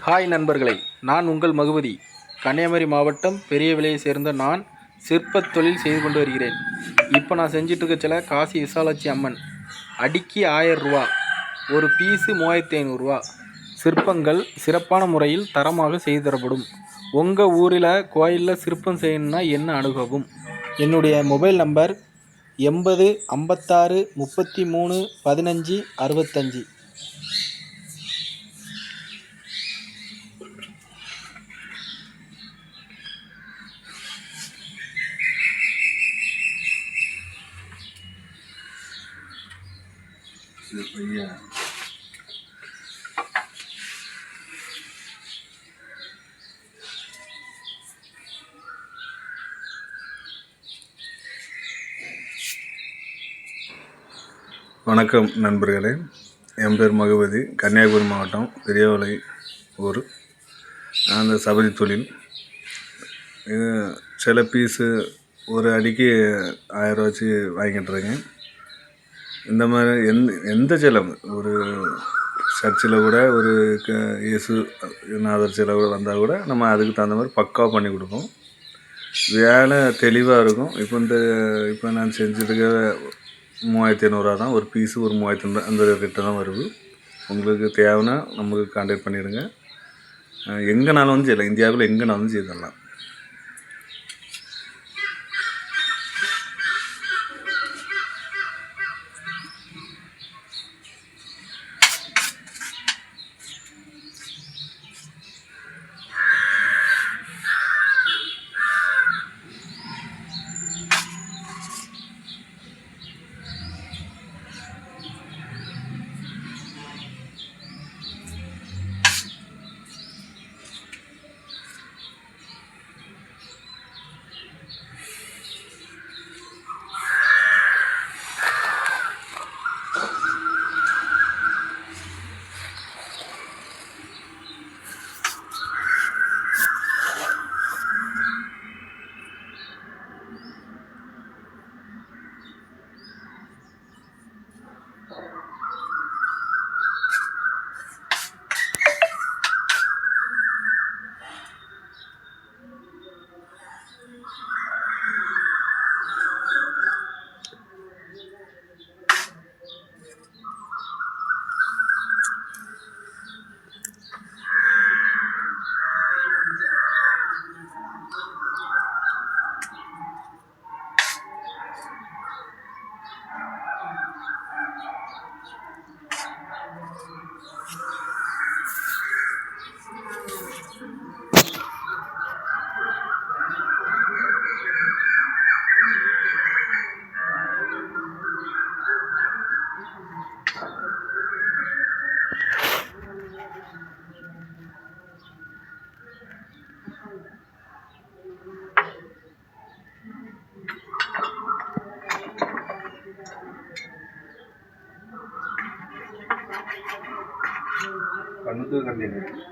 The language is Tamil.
ஹாய் நண்பர்களே, நான் உங்கள் மகுபதி. கன்னியாகுமரி மாவட்டம் பெரியவிளையை சேர்ந்த நான் சிற்பத் தொழில் செய்து கொண்டு வருகிறேன். இப்போ நான் செஞ்சிட்ருக்க சிலை காசி விசாலாட்சி அம்மன். அடிக்கு 1000 ரூபா, ஒரு பீஸு 3500 ரூபா. சிற்பங்கள் சிறப்பான முறையில் தரமாக செய்து தரப்படும். உங்கள் ஊரில் கோயிலில் சிற்பம் செய்யணுன்னா என்ன அணுகவும்? என்னுடைய மொபைல் நம்பர் 80 56 33 15 65. வணக்கம் நண்பர்களே, என் பேர் மகுபதி. கன்னியாகுமரி மாவட்டம் பெரியவிளை ஊர். அந்த சபரி தொழில் சில பீஸு ஒரு அடிக்கு 1000 ரூபா வச்சு வாங்கிட்டுருக்கேன். இந்த மாதிரி எந்த சிலம் ஒரு சர்ச்சில் கூட ஒரு இயேசு நாதர் சிலை கூட வந்தால் கூட நம்ம அதுக்கு தகுந்த மாதிரி பக்காவாக பண்ணி கொடுப்போம். வேலை தெளிவாக இருக்கும். இப்போ நான் செஞ்சுருக்க 3500 ரூபா தான் ஒரு பீஸு. ஒரு 3500 அந்த ரேட்டு தான் வருது. உங்களுக்கு தேவைன்னா நமக்கு கான்டாக்ட் பண்ணிடுங்க. எங்கேனாலும் வந்து செய்யலாம், இந்தியாவில் எங்கேனாலும் செய்தரலாம். கண்ணுக்கு கண்டிப்பாக